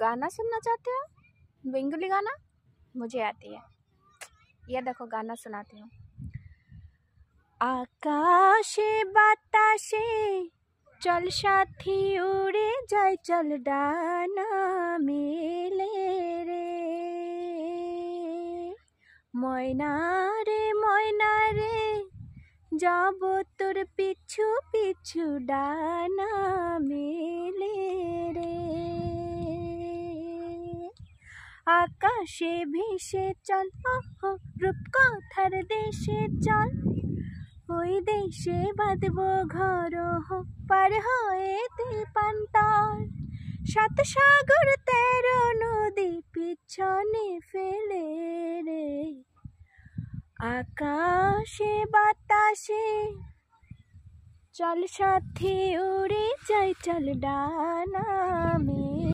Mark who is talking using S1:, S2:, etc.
S1: गाना सुनना चाहते हो? बंगाली गाना मुझे आती है। ये देखो गाना सुनाती हूँ। आकाशे बातासे चल साथी उड़े जाए, चल डाना मेले रे, मयना रे যাব তোর পিছু পিছু ডানা মেলে রে। আকাশে ভেসে চল রূপকথার দেশে চল, ওই দেশে বাঁধবো ঘর পার হয়ে দ্বীপান্তর, 7 সাগর 13 নদী পিছনে ফেলে রে। আকাশে বাতাসে চল সাথী উড়ে যাই, চল ডানা